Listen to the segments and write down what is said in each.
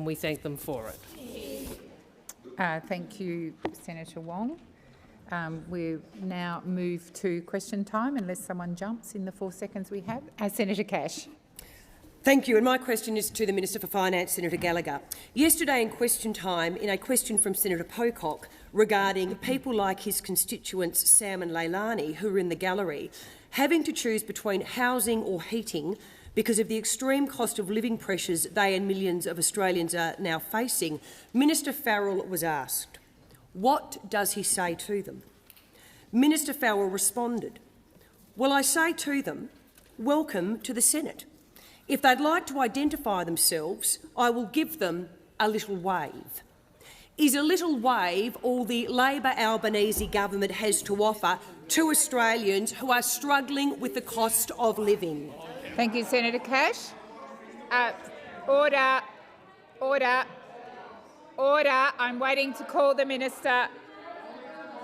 we thank them for it. Thank you, Senator Wong. We now move to question time, unless someone jumps in the 4 seconds we have. Senator Cash. Thank you. And my question is to the Minister for Finance, Senator Gallagher. Yesterday in question time, in a question from Senator Pocock regarding people like his constituents Sam and Leilani, who are in the gallery, having to choose between housing or heating because of the extreme cost of living pressures they and millions of Australians are now facing, Minister Farrell was asked, what does he say to them? Minister Farrell responded, well, I say to them, welcome to the Senate. If they'd like to identify themselves, I will give them a little wave. Is a little wave all the Labor Albanese government has to offer to Australians who are struggling with the cost of living? Thank you, Senator Cash. Order. Order. Order. I'm waiting to call the minister.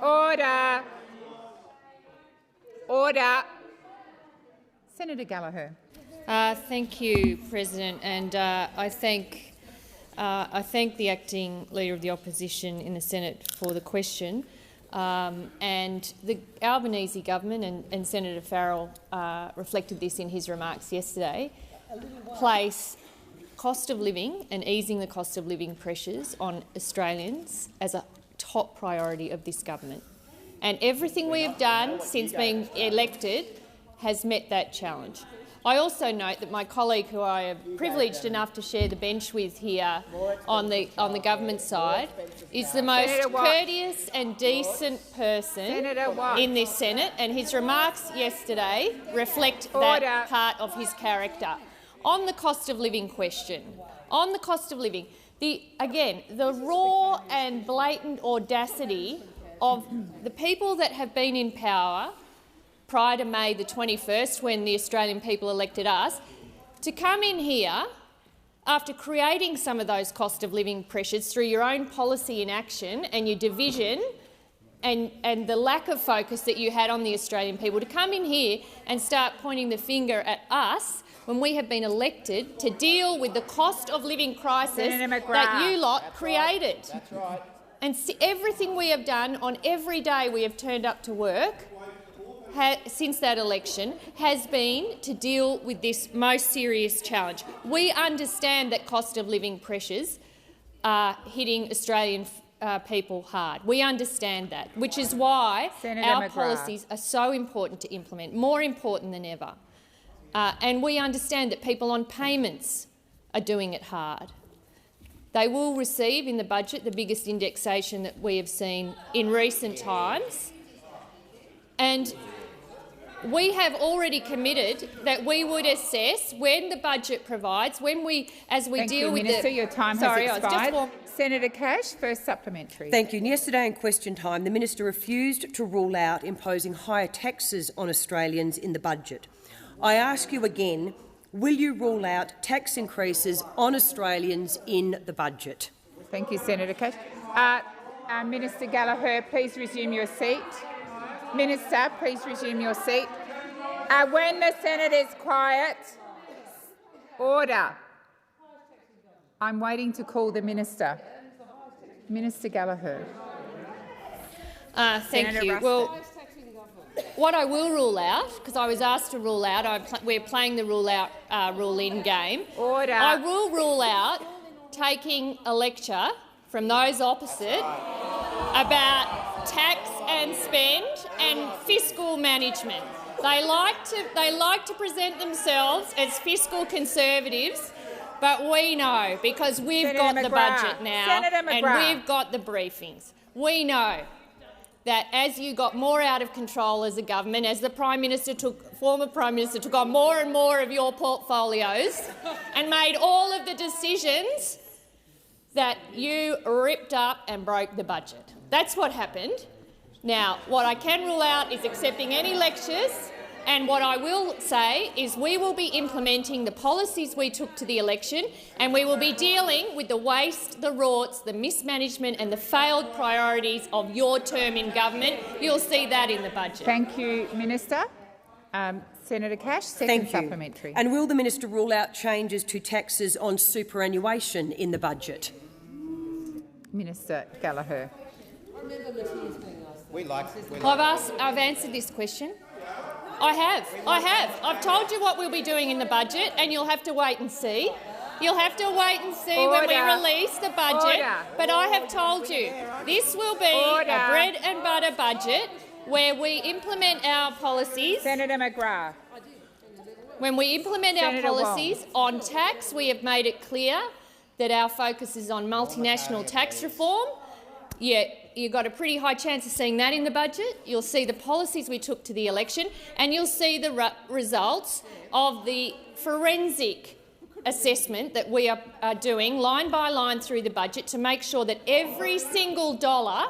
Order. Order. Senator Gallagher. Thank you, President, and I thank the acting Leader of the Opposition in the Senate for the question. And the Albanese government and Senator Farrell reflected this in his remarks yesterday, place cost of living and easing the cost of living pressures on Australians as a top priority of this government. And everything we have done since being elected has met that challenge. I also note that my colleague, who I am privileged enough to share the bench with here on the government side, is the most courteous and decent person in this Senate, and his remarks yesterday reflect that part of his character. On the cost of living question, again, the raw and blatant audacity of the people that have been in power prior to May the 21st, when the Australian people elected us, to come in here after creating some of those cost of living pressures through your own policy inaction and your division and the lack of focus that you had on the Australian people, to come in here and start pointing the finger at us when we have been elected to deal with the cost of living crisis that you lot created. That's right. And everything we have done on every day we have turned up to work since that election has been to deal with this most serious challenge. We understand that cost of living pressures are hitting Australian people hard. We understand that, which is why our policies are so important to implement, more important than ever. And we understand that people on payments are doing it hard. They will receive in the budget the biggest indexation that we have seen in recent times. And we have already committed that we would assess when the budget provides, as we deal with Minister, your time has expired. Senator Cash, first supplementary. Thank you. And yesterday in question time, the minister refused to rule out imposing higher taxes on Australians in the budget. I ask you again, will you rule out tax increases on Australians in the budget? Thank you, Senator Cash. Minister Gallagher, please resume your seat. Minister, please resume your seat. When the Senate is quiet, order. I'm waiting to call the minister. Minister Gallagher. Thank you. Well, what I will rule out, because I was asked to rule out, we're playing the rule out, rule in game. Order. I will rule out taking a lecture from those opposite about tax and spend and fiscal management. They like to present themselves as fiscal conservatives, but we know, because we've got the budget now and we've got the briefings, we know that as you got more out of control as a government, as the former Prime Minister took on more and more of your portfolios and made all of the decisions, that you ripped up and broke the budget. That's what happened. Now, what I can rule out is accepting any lectures, and what I will say is we will be implementing the policies we took to the election, and we will be dealing with the waste, the rorts, the mismanagement and the failed priorities of your term in government. You'll see that in the budget. Thank you, Minister. Senator Cash, second Thank supplementary. you. And will the minister rule out changes to taxes on superannuation in the budget? Minister Gallagher. I've answered this question. I have. I've told you what we'll be doing in the budget, and you'll have to wait and see. You'll have to wait and see when we release the budget. But I have told you, this will be a bread and butter budget where we implement our policies. Senator McGrath. When we implement Senator our policies on tax, we have made it clear that our focus is on multinational tax reform. Yeah, you've got a pretty high chance of seeing that in the budget. You'll see the policies we took to the election, and you'll see the results of the forensic assessment that we are doing line by line through the budget to make sure that every single dollar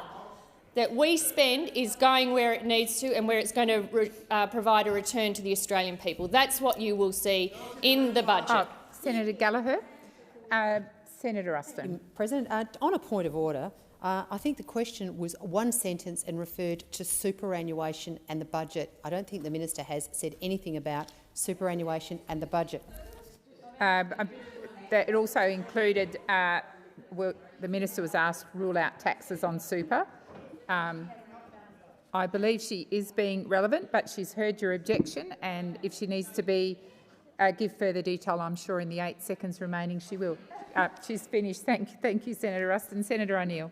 that we spend is going where it needs to and where it's going to provide a return to the Australian people. That's what you will see in the budget. Senator Gallagher. Senator Ruston. President, on a point of order, I think the question was one sentence and referred to superannuation and the budget. I don't think the minister has said anything about superannuation and the budget. It also included, the minister was asked to rule out taxes on super. I believe she is being relevant, but she's heard your objection, and if she needs to give further detail, I'm sure in the 8 seconds remaining she will. She's finished. Thank you, Senator Ruston. Senator O'Neill.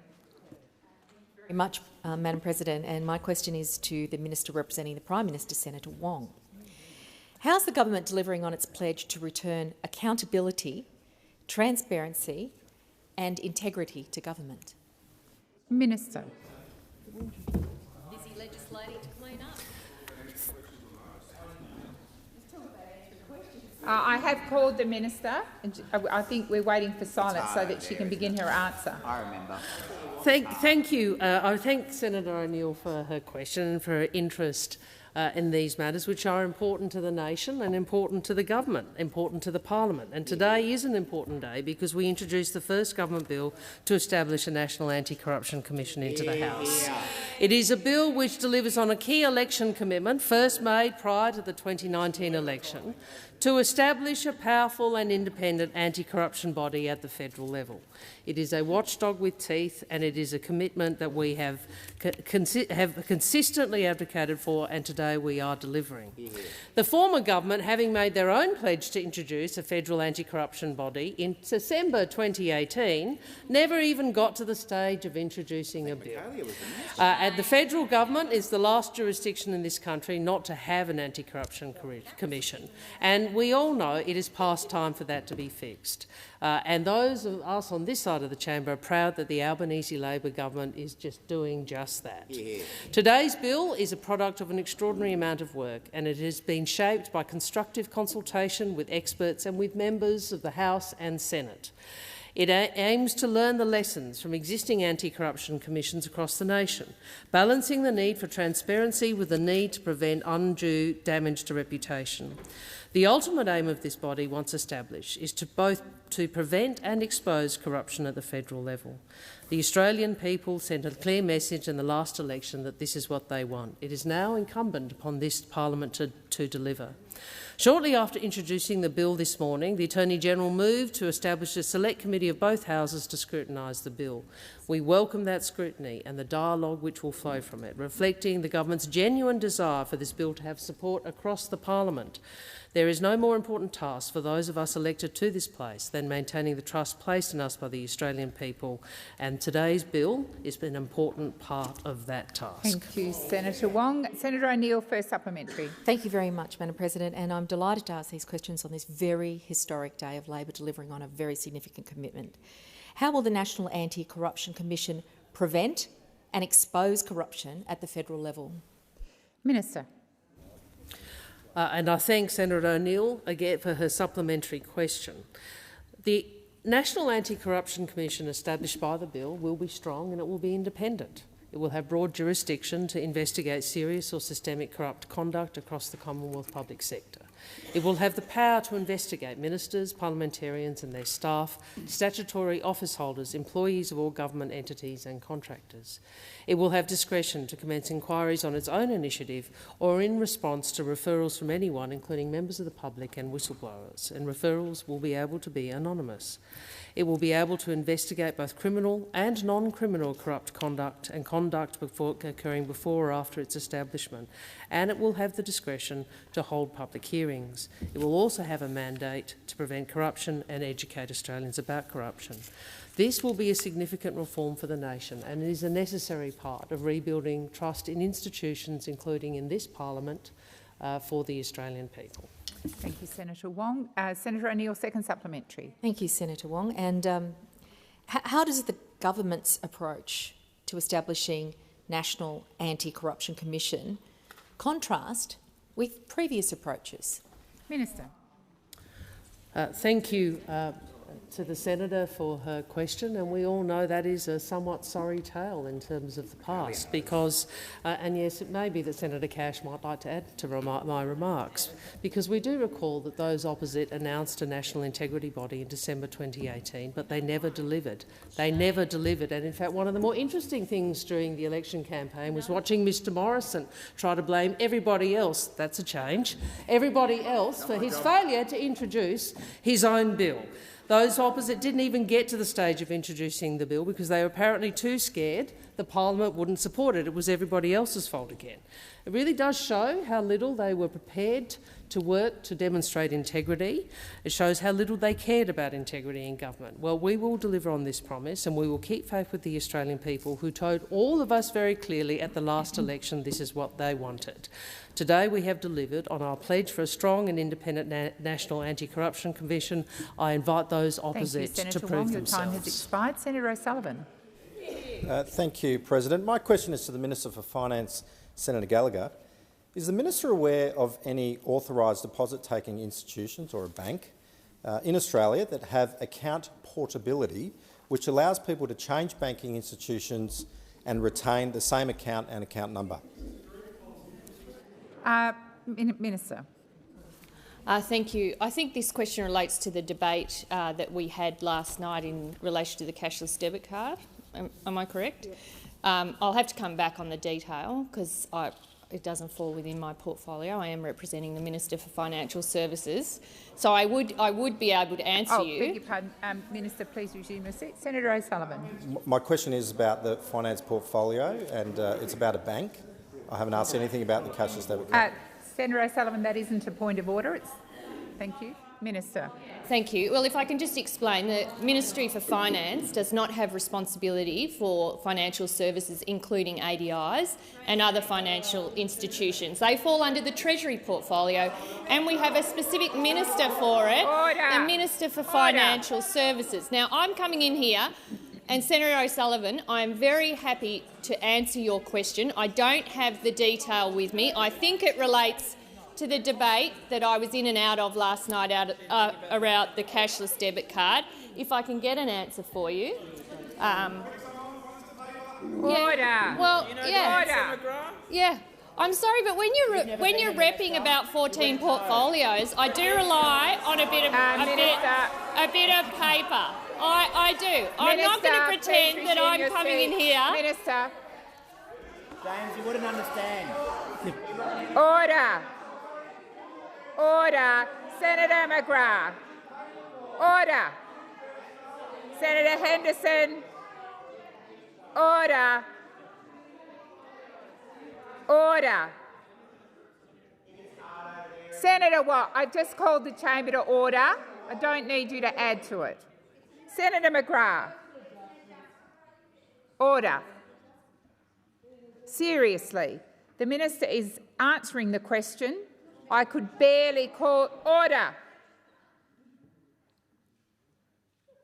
Very much, Madam President, and my question is to the Minister representing the Prime Minister, Senator Wong. How's the government delivering on its pledge to return accountability, transparency and integrity to government? Minister. Busy legislating to clean up. I have called the minister, and I think we're waiting for silence so that she can begin her answer. I remember. Thank you. I thank Senator O'Neill for her question and for her interest in these matters, which are important to the nation and important to the government, important to the parliament. And today is an important day because we introduced the first government bill to establish a National Anti-Corruption Commission into the House. It is a bill which delivers on a key election commitment first made prior to the 2019 election to establish a powerful and independent anti-corruption body at the federal level. It is a watchdog with teeth, and it is a commitment that we have consistently advocated for, and today we are delivering. The former government, having made their own pledge to introduce a federal anti-corruption body in December 2018, never even got to the stage of introducing a bill. And the federal government is the last jurisdiction in this country not to have an anti-corruption commission, and we all know it is past time for that to be fixed. And those of us on this side of the chamber are proud that the Albanese Labor government is just doing just that. Today's bill is a product of an extraordinary amount of work, and it has been shaped by constructive consultation with experts and with members of the House and Senate. It aims to learn the lessons from existing anti-corruption commissions across the nation, balancing the need for transparency with the need to prevent undue damage to reputation. The ultimate aim of this body, once established, is to both prevent and expose corruption at the federal level. The Australian people sent a clear message in the last election that this is what they want. It is now incumbent upon this parliament to deliver. Shortly after introducing the bill this morning, the Attorney-General moved to establish a select committee of both houses to scrutinise the bill. We welcome that scrutiny and the dialogue which will flow from it, reflecting the government's genuine desire for this bill to have support across the parliament. There is no more important task for those of us elected to this place than maintaining the trust placed in us by the Australian people, and today's bill is an important part of that task. Thank you, Senator Wong. Senator O'Neill, first supplementary. Thank you very much, Madam President, and I'm delighted to ask these questions on this very historic day of Labor delivering on a very significant commitment. How will the National Anti-Corruption Commission prevent and expose corruption at the federal level? Minister. And I thank Senator O'Neill again for her supplementary question. The National Anti-Corruption Commission established by the bill will be strong and it will be independent. It will have broad jurisdiction to investigate serious or systemic corrupt conduct across the Commonwealth public sector. It will have the power to investigate ministers, parliamentarians and their staff, statutory office holders, employees of all government entities and contractors. It will have discretion to commence inquiries on its own initiative or in response to referrals from anyone, including members of the public and whistleblowers, and referrals will be able to be anonymous. It will be able to investigate both criminal and non-criminal corrupt conduct and conduct occurring before or after its establishment, and it will have the discretion to hold public hearings. It will also have a mandate to prevent corruption and educate Australians about corruption. This will be a significant reform for the nation and it is a necessary part of rebuilding trust in institutions, including in this parliament, for the Australian people. Thank you, Senator Wong. Senator O'Neill, second supplementary. Thank you, Senator Wong. And how does the government's approach to establishing National Anti-Corruption Commission contrast with previous approaches? Minister. Thank you to the senator for her question, and we all know that is a somewhat sorry tale in terms of the past because, and yes, it may be that Senator Cash might like to add to my remarks, because we do recall that those opposite announced a national integrity body in December 2018, but they never delivered. They never delivered, and in fact one of the more interesting things during the election campaign was watching Mr Morrison try to blame everybody else, that's a change, everybody else for his failure to introduce his own bill. Those opposite didn't even get to the stage of introducing the bill because they were apparently too scared the parliament wouldn't support it. It was everybody else's fault again. It really does show how little they were prepared to work to demonstrate integrity. It shows how little they cared about integrity in government. Well, we will deliver on this promise and we will keep faith with the Australian people who told all of us very clearly at the last election this is what they wanted. Today we have delivered on our pledge for a strong and independent National Anti-Corruption Commission. I invite those opposite to prove themselves. Your time has expired. Senator O'Sullivan. Thank you, President. My question is to the Minister for Finance, Senator Gallagher. Is the minister aware of any authorised deposit-taking institutions or a bank in Australia that have account portability, which allows people to change banking institutions and retain the same account and account number? Minister. Thank you. I think this question relates to the debate that we had last night in relation to the cashless debit card. Am I correct? I'll have to come back on the detail because it doesn't fall within my portfolio. I am representing the Minister for Financial Services, so I would be able to answer you. Beg your pardon, Minister. Please resume your seat. Senator O'Sullivan. My question is about the finance portfolio, and it's about a bank. I haven't asked anything about the cashless debit card. Senator O'Sullivan, that isn't a point of order. Thank you. Minister. Thank you. Well, if I can just explain, the Ministry for Finance does not have responsibility for financial services, including ADIs and other financial institutions. They fall under the Treasury portfolio, and we have a specific minister for it, the Minister for Financial Services. Now, I'm coming in here, and Senator O'Sullivan, I'm very happy to answer your question. I don't have the detail with me. I think it relates to the debate that I was in and out of last night around the cashless debit card. If I can get an answer for you. Order. Well, yeah. Yeah. I'm sorry, but when you're repping about 14 portfolios, I do rely on a bit of paper. I do. I'm not going to pretend that I'm coming in here. Minister. James, you wouldn't understand. Order. Order. Senator McGrath. Order. Senator Henderson. Order. Order. Senator Watt, I just called the chamber to order. I don't need you to add to it. Senator McGrath. Order. Seriously, the minister is answering the question. I could barely call order.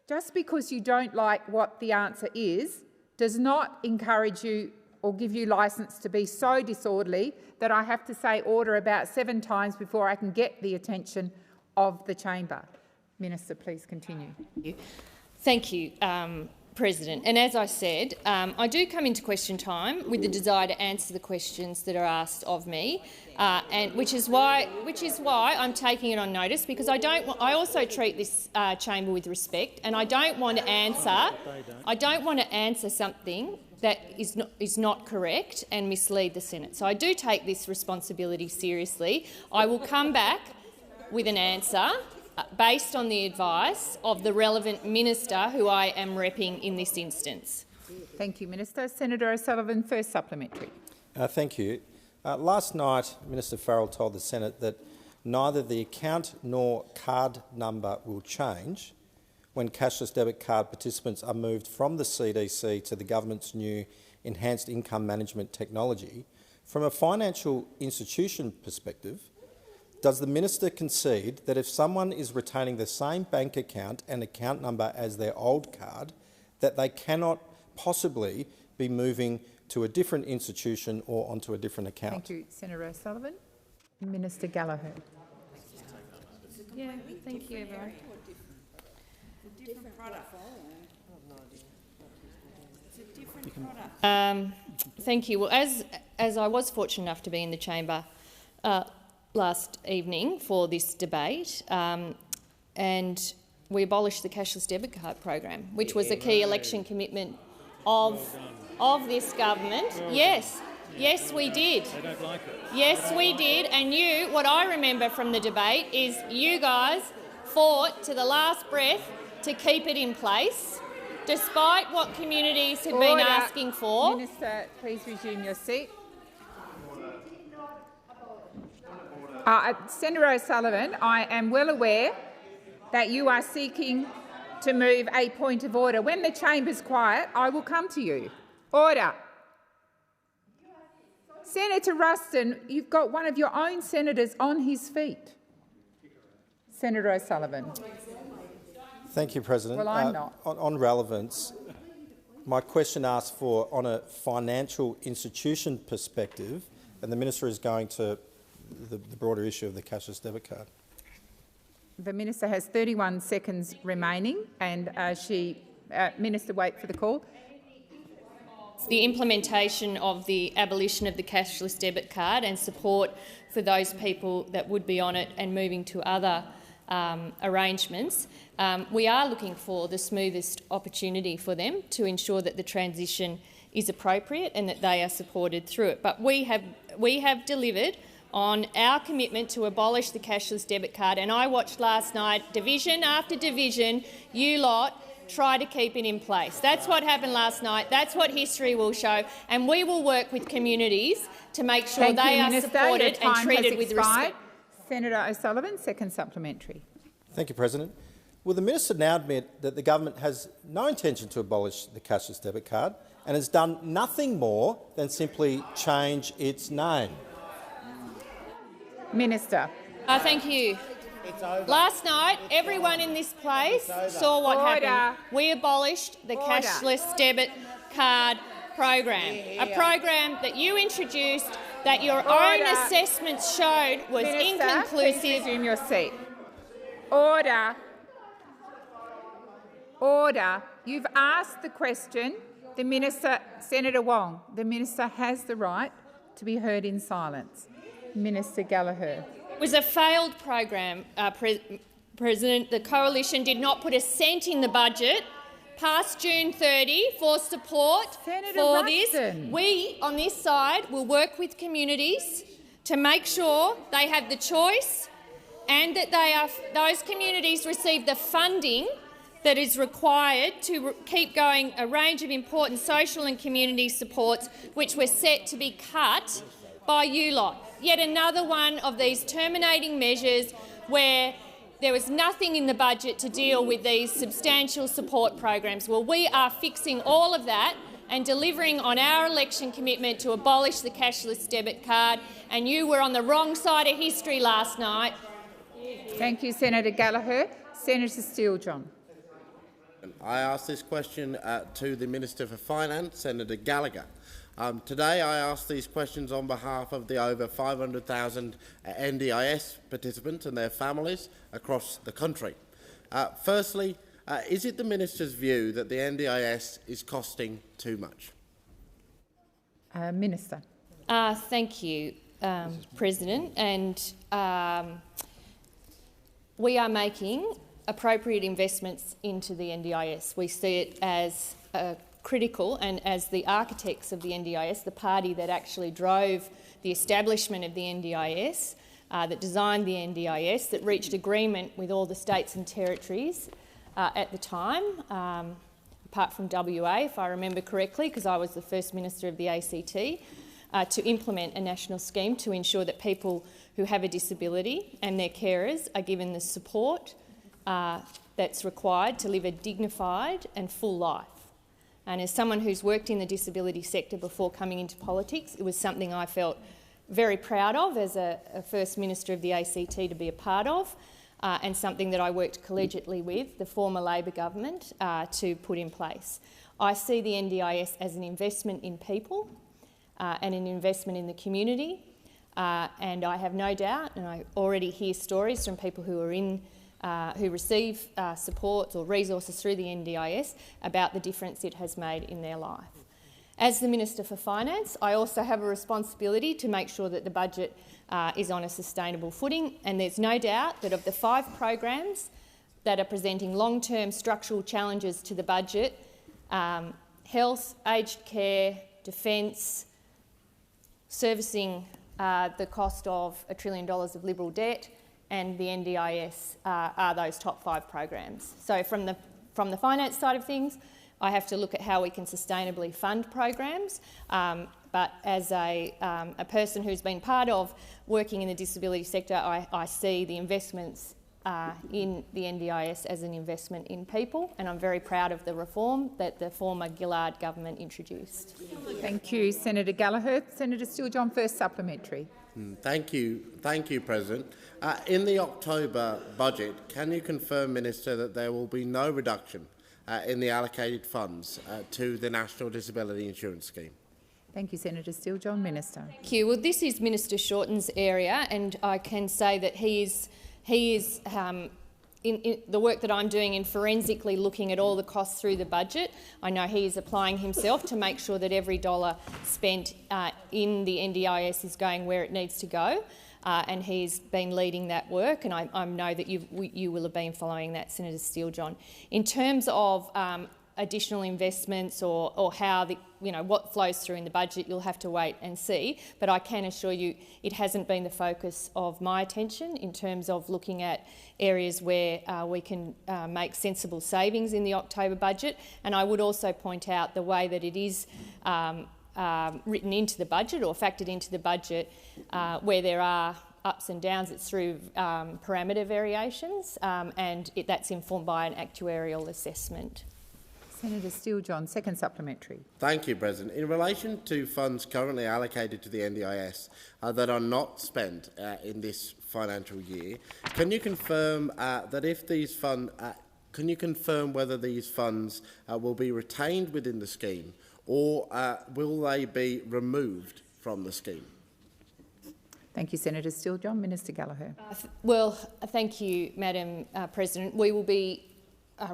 Just because you don't like what the answer is does not encourage you or give you licence to be so disorderly that I have to say order about 7 times before I can get the attention of the chamber. Minister, please continue. Thank you. President, and as I said, I do come into question time with the desire to answer the questions that are asked of me, and which is why I'm taking it on notice, because I also treat this chamber with respect, and I don't want to answer something that is not correct and mislead the Senate. So I do take this responsibility seriously. I will come back with an answer based on the advice of the relevant minister who I am repping in this instance. Thank you, Minister. Senator O'Sullivan, first supplementary. Thank you. Last night, Minister Farrell told the Senate that neither the account nor card number will change when cashless debit card participants are moved from the CDC to the government's new enhanced income management technology. From a financial institution perspective, does the minister concede that if someone is retaining the same bank account and account number as their old card, that they cannot possibly be moving to a different institution or onto a different account? Thank you, Senator O'Sullivan. Minister Gallagher. Yeah, thank you, everyone. Thank you. Well, as I was fortunate enough to be in the chamber last evening for this debate, and we abolished the cashless debit card program, which was a key election commitment of this government. Yes, we did. They don't like it. Yes, we did. And what I remember from the debate is you guys fought to the last breath to keep it in place, despite what communities have been asking for. Minister, please resume your seat. Senator O'Sullivan, I am well aware that you are seeking to move a point of order. When the chamber's quiet, I will come to you. Order. Senator Ruston, you've got one of your own senators on his feet. Senator O'Sullivan. Thank you, President. Well, I'm not. On relevance, my question asks for, on a financial institution perspective, and the minister is going to the broader issue of the cashless debit card. The minister has 31 seconds remaining, and Minister, wait for the call. The implementation of the abolition of the cashless debit card and support for those people that would be on it and moving to other arrangements. We are looking for the smoothest opportunity for them to ensure that the transition is appropriate and that they are supported through it. But we have delivered on our commitment to abolish the cashless debit card, and I watched last night, division after division, you lot try to keep it in place. That's what happened last night. That's what history will show, and we will work with communities to make sure they are supported and treated with respect. Senator O'Sullivan, second supplementary. Thank you, President. Will the minister now admit that the government has no intention to abolish the cashless debit card and has done nothing more than simply change its name? Minister. Thank you. Last night, everyone in this place saw what happened. We abolished the cashless debit card program, a program that you introduced that your own assessments showed was inconclusive. Please resume your seat. Order. Order. You've asked the question. The minister, Senator Wong, the minister has the right to be heard in silence. Minister Gallagher. It was a failed program, President. The coalition did not put a cent in the budget past June 30 for support for this. We, on this side, will work with communities to make sure they have the choice and that those communities receive the funding that is required to keep going a range of important social and community supports which were set to be cut by you lot. Yet another one of these terminating measures where there was nothing in the budget to deal with these substantial support programs. Well, we are fixing all of that and delivering on our election commitment to abolish the cashless debit card, and you were on the wrong side of history last night. Thank you, Senator Gallagher. Senator Steele-John. I ask this question to the Minister for Finance, Senator Gallagher. Today I ask these questions on behalf of the over 500,000 NDIS participants and their families across the country. Firstly, Is it the minister's view that the NDIS is costing too much? Minister. Thank you, President. And we are making appropriate investments into the NDIS. We see it as critical, and as the architects of the NDIS, the party that actually drove the establishment of the NDIS, that designed the NDIS, that reached agreement with all the states and territories at the time, apart from WA, if I remember correctly, because I was the first minister of the ACT, to implement a national scheme to ensure that people who have a disability and their carers are given the support that's required to live a dignified and full life. And as someone who's worked in the disability sector before coming into politics, it was something I felt very proud of as a First Minister of the ACT to be a part of, and something that I worked collegiately with the former Labor government to put in place. I see the NDIS as an investment in people and an investment in the community, and I have no doubt, and I already hear stories from people who are in who receive support or resources through the NDIS about the difference it has made in their life. As the Minister for Finance, I also have a responsibility to make sure that the budget is on a sustainable footing, and there's no doubt that of the 5 programs that are presenting long-term structural challenges to the budget, health, aged care, defence, servicing the cost of $1 trillion of Liberal debt, and the NDIS are those top 5 programs. So from the finance side of things, I have to look at how we can sustainably fund programs, but as a person who's been part of working in the disability sector, I see the investments in the NDIS as an investment in people, and I'm very proud of the reform that the former Gillard government introduced. Thank you, Senator Gallagher. Senator Steele-John, first supplementary. Thank you, President. In the October budget, can you confirm, Minister, that there will be no reduction in the allocated funds to the National Disability Insurance Scheme? Thank you, Senator Steele-John. Minister. Thank you. Well, this is Minister Shorten's area, and I can say that he is in the work that I'm doing in forensically looking at all the costs through the budget. I know he is applying himself to make sure that every dollar spent in the NDIS is going where it needs to go, and he's been leading that work, and I know that you will have been following that, Senator Steele-John. In terms of additional investments or how what flows through in the budget, you'll have to wait and see. But I can assure you it hasn't been the focus of my attention in terms of looking at areas where we can make sensible savings in the October budget. And I would also point out the way that it is written into the budget or factored into the budget where there are ups and downs, it's through parameter variations, and that's informed by an actuarial assessment. Senator Steele-John, second supplementary. Thank you, President. In relation to funds currently allocated to the NDIS that are not spent in this financial year, can you confirm that if these funds, can you confirm whether these funds will be retained within the scheme, or will they be removed from the scheme? Thank you, Senator Steele-John. Minister Gallagher. Well, thank you, Madam President. We will be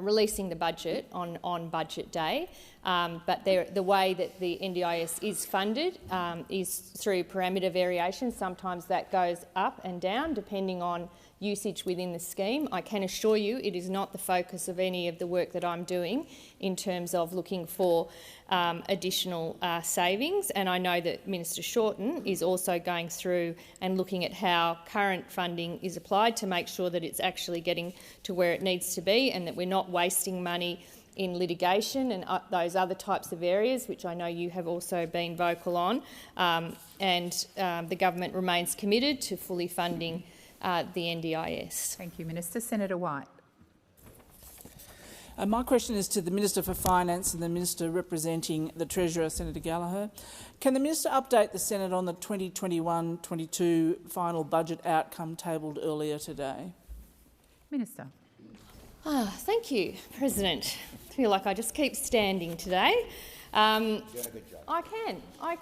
releasing the budget on budget day, but the way that the NDIS is funded is through parameter variation. Sometimes that goes up and down depending on usage within the scheme. I can assure you it is not the focus of any of the work that I'm doing in terms of looking for additional savings, and I know that Minister Shorten is also going through and looking at how current funding is applied to make sure that it's actually getting to where it needs to be and that we're not wasting money in litigation and those other types of areas, which I know you have also been vocal on, and the government remains committed to fully funding the NDIS. Thank you, Minister. Senator White. My question is to the Minister for Finance and the Minister representing the Treasurer, Senator Gallagher. Can the Minister update the Senate on the 2021-22 final budget outcome tabled earlier today? Minister. Thank you, President. I feel like I just keep standing today. I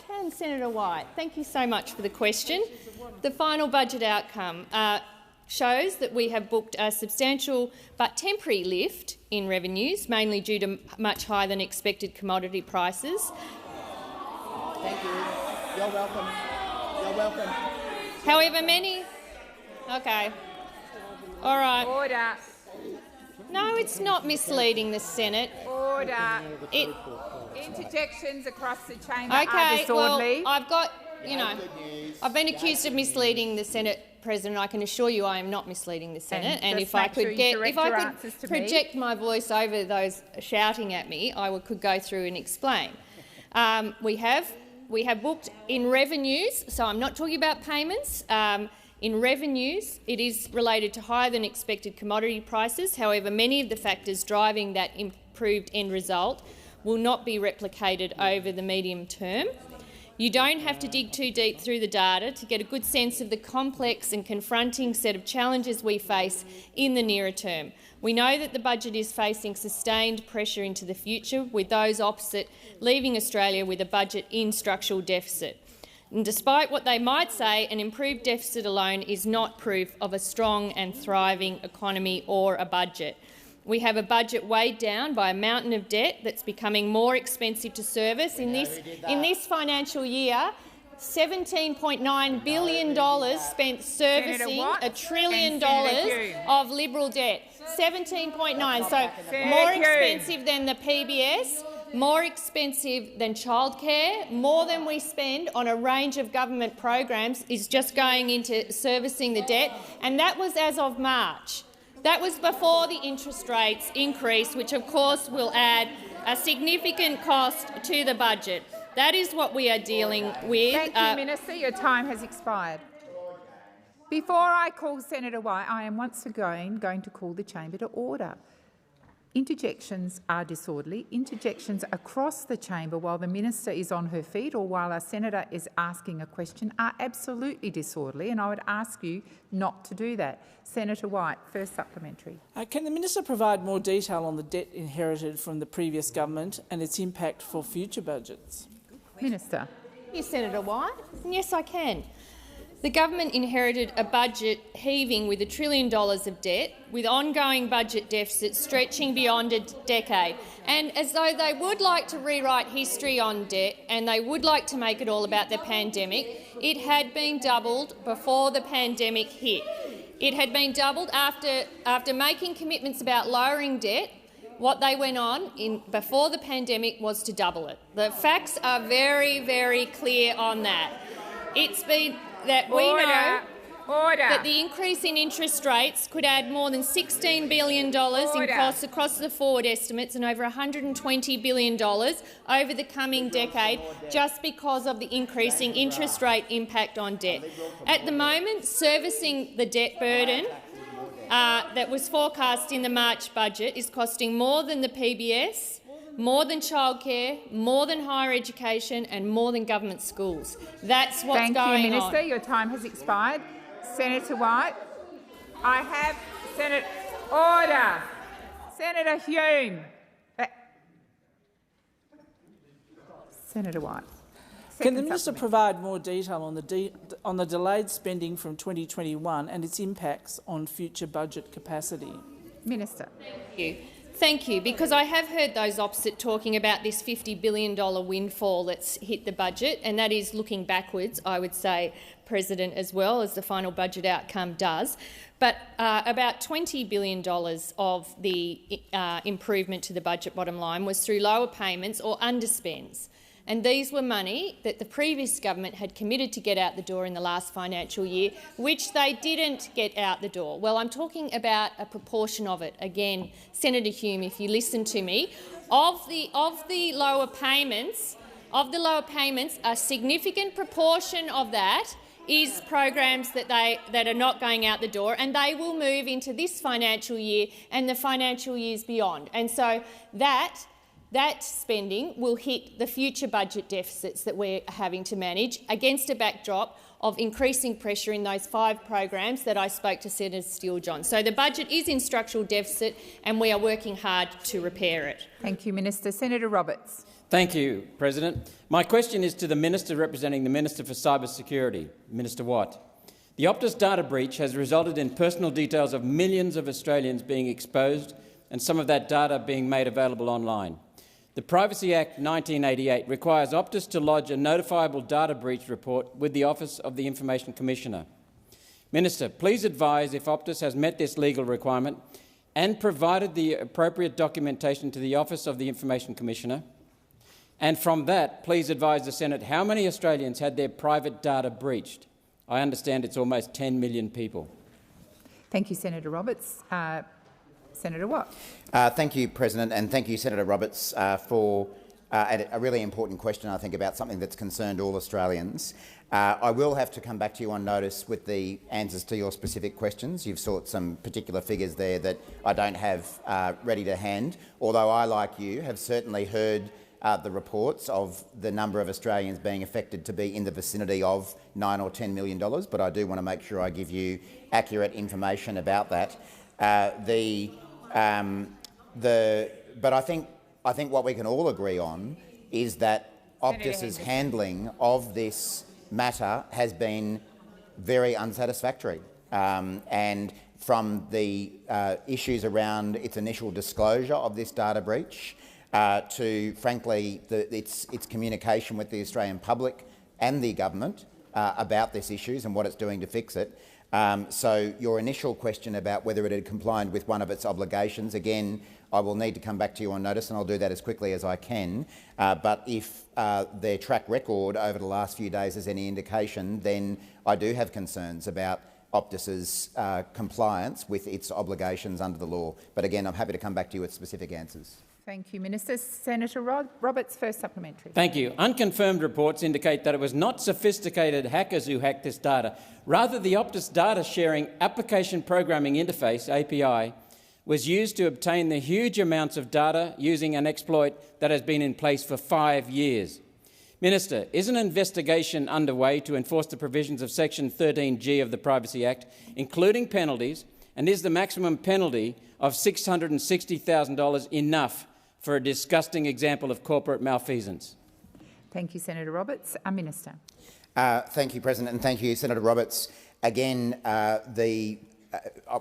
can, Senator White. Thank you so much for the question. The final budget outcome. shows that we have booked a substantial but temporary lift in revenues, mainly due to much higher than expected commodity prices. Thank you. You're welcome. You're welcome. However, Okay. All right. Order. No, it's not misleading the Senate. Order. Interjections across the chamber are Okay, disorderly. well, I've been accused of misleading the Senate, President. I can assure you I am not misleading the Senate. And if I could project my voice over those shouting at me, I could go through and explain. We have booked in revenues, so I'm not talking about payments. In revenues, it is related to higher than expected commodity prices. However, many of the factors driving that improved end result will not be replicated over the medium term. You don't have to dig too deep through the data to get a good sense of the complex and confronting set of challenges we face in the nearer term. We know that the budget is facing sustained pressure into the future, with those opposite leaving Australia with a budget in structural deficit. And despite what they might say, an improved deficit alone is not proof of a strong and thriving economy or a budget. We have a budget weighed down by a mountain of debt that's becoming more expensive to service. In this financial year, $17.9 billion spent servicing $1 trillion of Liberal debt. 17.9, so more expensive than the PBS, more expensive than childcare, more than we spend on a range of government programs is just going into servicing the debt, and that was as of March. That was before the interest rates increase, which of course will add a significant cost to the budget. That is what we are dealing with. Thank you, Minister. Your time has expired. Before I call Senator White, I am once again going to call the chamber to order. Interjections are disorderly. Interjections across the chamber while the minister is on her feet or while a senator is asking a question are absolutely disorderly, and I would ask you not to do that. Senator White, first supplementary. Can the minister provide more detail on the debt inherited from the previous government and its impact for future budgets? Minister. Yes, Senator White. Yes, I can. The government inherited a budget heaving with $1 trillion of debt, with ongoing budget deficits stretching beyond a decade. And as though they would like to rewrite history on debt and they would like to make it all about the pandemic, it had been doubled before the pandemic hit. It had been doubled after making commitments about lowering debt. What they went on before the pandemic was to double it. The facts are very, very clear on that. It's been that we know that the increase in interest rates could add more than $16 billion in costs across the forward estimates and over $120 billion over the coming decade just because of the increasing interest rate impact on debt. At the moment, servicing the debt burden that was forecast in the March budget is costing more than the PBS, more than childcare, more than higher education and more than government schools. That's what's going on. Thank you, Minister. Your time has expired. Senator White. I have order. Senator Hume. Senator White. Can the minister provide more detail on the delayed spending from 2021 and its impacts on future budget capacity? Minister. Thank you, because I have heard those opposite talking about this $50 billion windfall that's hit the budget, and that is looking backwards, I would say, President, as well as the final budget outcome does. But about $20 billion of the improvement to the budget bottom line was through lower payments or underspends. And these were money that the previous government had committed to get out the door in the last financial year, which they didn't get out the door. Well, I'm talking about a proportion of it. Again, Senator Hume, if you listen to me, of the lower payments, a significant proportion of that is programs that are not going out the door, and they will move into this financial year and the financial years beyond. And so that spending will hit the future budget deficits that we're having to manage against a backdrop of increasing pressure in those 5 programs that I spoke to Senator Steele-John. So the budget is in structural deficit and we are working hard to repair it. Thank you, Minister. Senator Roberts. Thank you, President. My question is to the Minister representing the Minister for Cyber Security, Minister Watt. The Optus data breach has resulted in personal details of millions of Australians being exposed and some of that data being made available online. The Privacy Act 1988 requires Optus to lodge a notifiable data breach report with the Office of the Information Commissioner. Minister, please advise if Optus has met this legal requirement and provided the appropriate documentation to the Office of the Information Commissioner. And from that, please advise the Senate how many Australians had their private data breached. I understand it's almost 10 million people. Thank you, Senator Roberts. Senator Watt. Thank you, President, and thank you, Senator Roberts, for a really important question, I think, about something that's concerned all Australians. I will have to come back to you on notice with the answers to your specific questions. You've sought some particular figures there that I don't have ready to hand, although I, like you, have certainly heard the reports of the number of Australians being affected to be in the vicinity of $9 or $10 million, but I do want to make sure I give you accurate information about that. But I think what we can all agree on is that Optus's handling of this matter has been very unsatisfactory, and from the issues around its initial disclosure of this data breach to, frankly, its communication with the Australian public and the government about these issues and what it's doing to fix it. So your initial question about whether it had complied with one of its obligations, again, I will need to come back to you on notice, and I'll do that as quickly as I can. But if their track record over the last few days is any indication, then I do have concerns about Optus's compliance with its obligations under the law. But again, I'm happy to come back to you with specific answers. Thank you, Minister. Senator Roberts, first supplementary. Thank you. Unconfirmed reports indicate that it was not sophisticated hackers who hacked this data. Rather, the Optus Data Sharing Application Programming Interface, API, was used to obtain the huge amounts of data using an exploit that has been in place for 5 years. Minister, is an investigation underway to enforce the provisions of Section 13G of the Privacy Act, including penalties, and is the maximum penalty of $660,000 enough for a disgusting example of corporate malfeasance? Thank you, Senator Roberts. Minister. Thank you, President, and thank you, Senator Roberts. Again,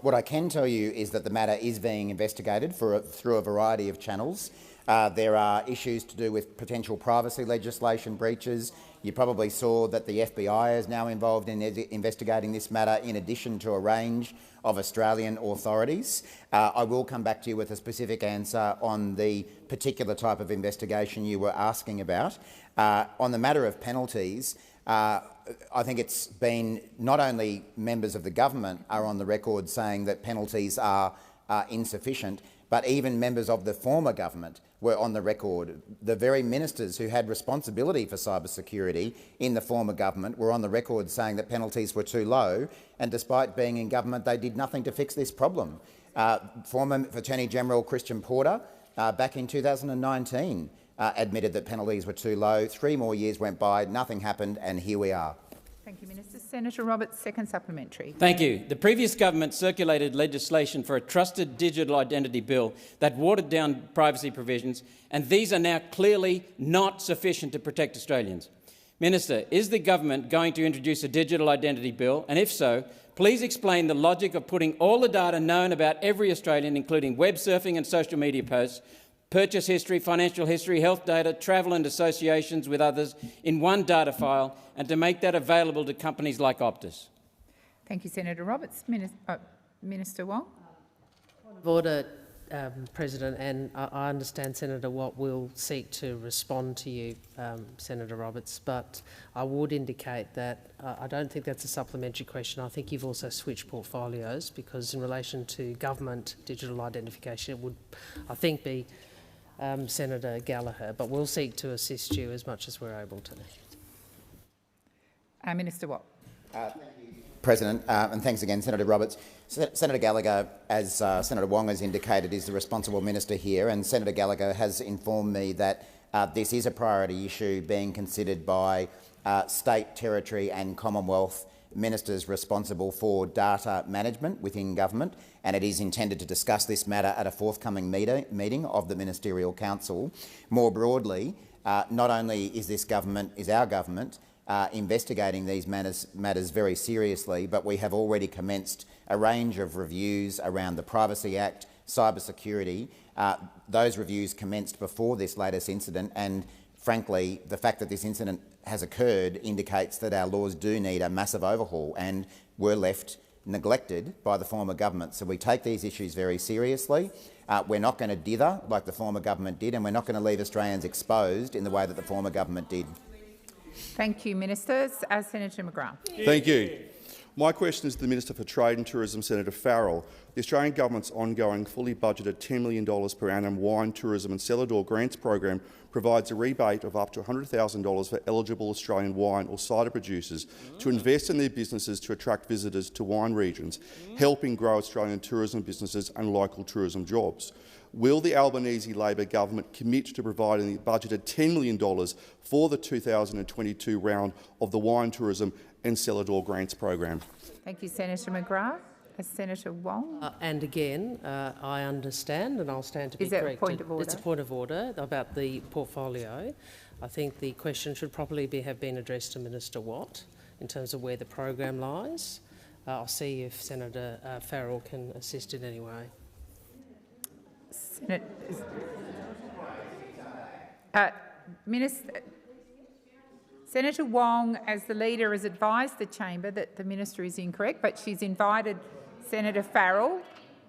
what I can tell you is that the matter is being investigated through a variety of channels. There are issues to do with potential privacy legislation breaches. You probably saw that the FBI is now involved in investigating this matter, in addition to a range of Australian authorities. I will come back to you with a specific answer on the particular type of investigation you were asking about. On the matter of penalties, I think it's been not only members of the government are on the record saying that penalties are insufficient, but even members of the former government were on the record. The very ministers who had responsibility for cybersecurity in the former government were on the record saying that penalties were too low, and despite being in government, they did nothing to fix this problem. Former Attorney General Christian Porter, back in 2019, admitted that penalties were too low. 3 more years went by, nothing happened, and here we are. Thank you, Minister. Senator Roberts, second supplementary. Thank you. The previous government circulated legislation for a trusted digital identity bill that watered down privacy provisions, and these are now clearly not sufficient to protect Australians. Minister, is the government going to introduce a digital identity bill? And if so, please explain the logic of putting all the data known about every Australian, including web surfing and social media posts, purchase history, financial history, health data, travel and associations with others in one data file, and to make that available to companies like Optus. Thank you, Senator Roberts. Minister Wong. Point of order, President, and I understand Senator Watt will seek to respond to you, Senator Roberts, but I would indicate that I don't think that's a supplementary question. I think you've also switched portfolios, because in relation to government digital identification, it would, I think, be Senator Gallagher, but we'll seek to assist you as much as we're able to. Minister Watt. Thank you, President, and thanks again, Senator Roberts. Senator Gallagher, as Senator Wong has indicated, is the responsible minister here, and Senator Gallagher has informed me that this is a priority issue being considered by state, territory and Commonwealth ministers responsible for data management within government, and it is intended to discuss this matter at a forthcoming meeting of the Ministerial Council. More broadly, not only is our government investigating these matters very seriously, but we have already commenced a range of reviews around the Privacy Act, cyber security. Those reviews commenced before this latest incident, and frankly, the fact that this incident has occurred indicates that our laws do need a massive overhaul and were left neglected by the former government. So we take these issues very seriously. We're not going to dither like the former government did, and we're not going to leave Australians exposed in the way that the former government did. Thank you, Ministers. Senator McGrath. Thank you. My question is to the Minister for Trade and Tourism, Senator Farrell. The Australian Government's ongoing, fully budgeted $10 million per annum wine, tourism and cellar door grants program provides a rebate of up to $100,000 for eligible Australian wine or cider producers to invest in their businesses to attract visitors to wine regions, helping grow Australian tourism businesses and local tourism jobs. Will the Albanese Labor government commit to providing the budgeted $10 million for the 2022 round of the wine, tourism and cellar door grants program? Thank you, Senator McGrath. Senator Wong. And again, I understand, and I'll stand to be corrected. Is it a point of order? It's a point of order about the portfolio. I think the question should probably have been addressed to Minister Watt in terms of where the program lies. I'll see if Senator Farrell can assist in any way. Senator Wong, as the leader, has advised the chamber that the minister is incorrect, but she's invited Senator Farrell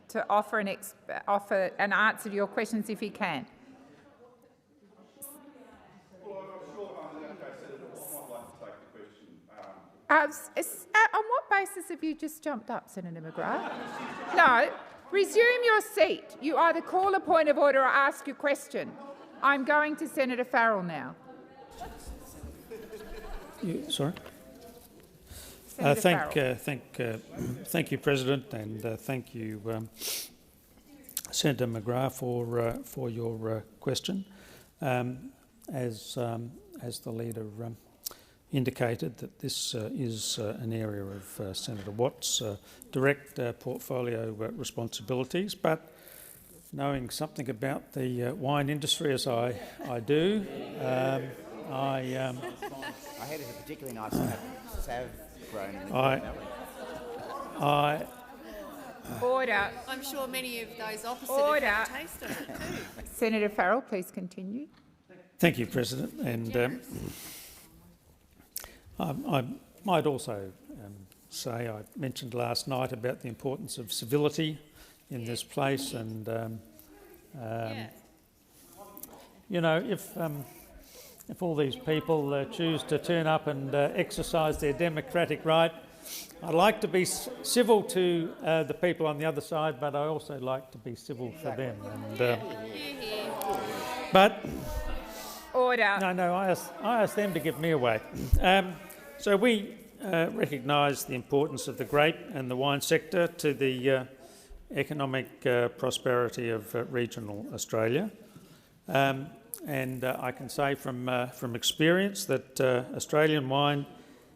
to offer an answer to your questions if he can. On what basis have you just jumped up, Senator McGrath? No. Resume your seat. You either call a point of order or ask your question. I'm going to Senator Farrell now. Sorry. Thank you, President, and thank you, Senator McGrath, for your question. As the leader indicated, that this is an area of Senator Watt's direct portfolio responsibilities, but knowing something about the wine industry as I do, I heard it's a particularly nice Sav grown in the Order. I'm sure many of those opposite Order. have tasted it too. Senator Farrell, please continue. Thank you, President. And I might also say I mentioned last night about the importance of civility in this place, and you know, if all these people choose to turn up and exercise their democratic right, I'd like to be civil to the people on the other side, but I also like to be civil for them. And, but order. No, I asked them to give me away. So we recognise the importance of the grape and the wine sector to the economic prosperity of regional Australia. And I can say from experience that Australian wine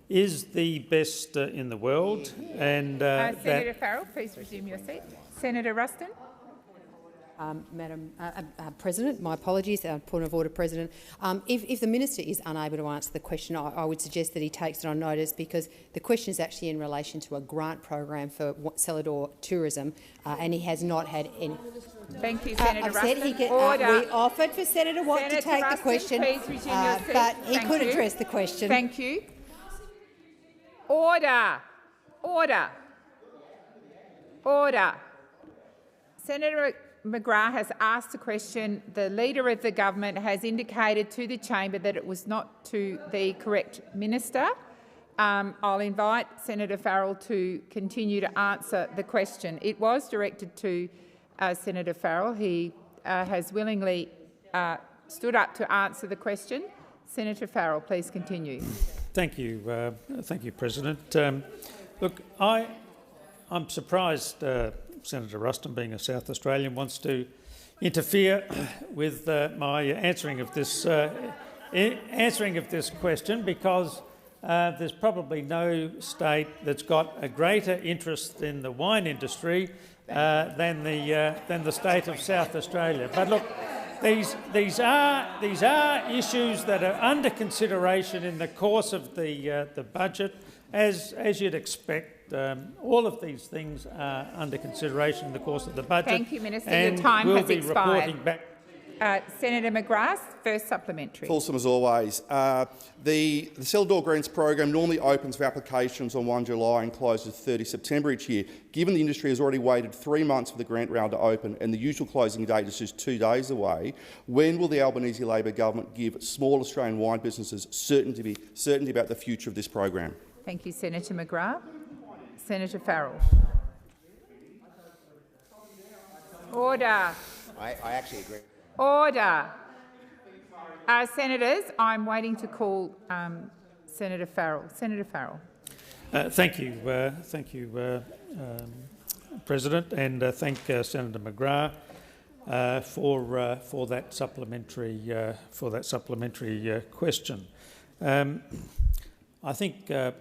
is the best in the world. And Senator Farrell, please resume your seat. Senator Ruston. Madam President, my apologies, point of order, President. If the minister is unable to answer the question, I would suggest that he takes it on notice, because the question is actually in relation to a grant program for cellar door tourism, and he has not had any. Thank you, Senator Ruston. We offered for Senator Watt to take Ruston, the question, please resume your seat. but he could address the question. Thank you. Order. Order. Order. Senator McGrath has asked a question. The Leader of the Government has indicated to the chamber that it was not to the correct minister. I'll invite Senator Farrell to continue to answer the question. It was directed to Senator Farrell. He has willingly stood up to answer the question. Senator Farrell, please continue. Thank you, President. Look, I'm surprised Senator Ruston, being a South Australian, wants to interfere with my answering of this question, because there's probably no state that's got a greater interest in the wine industry than the state of South Australia. But look, these are issues that are under consideration in the course of the budget, as you'd expect. All of these things are under consideration in the course of the budget. Thank you, Minister. And your time we'll has be expired. reporting back. Senator McGrath, first supplementary. Fulsome as always. The Celador Grants program normally opens for applications on 1 July and closes 30 September each year. Given the industry has already waited 3 months for the grant round to open and the usual closing date is just 2 days away, when will the Albanese Labor government give small Australian wine businesses certainty about the future of this program? Thank you, Senator McGrath. Senator Farrell. Order. I actually agree. Order. Senators, I'm waiting to call Senator Farrell. Senator Farrell. Thank you, President, and thank Senator McGrath for that supplementary question. I think the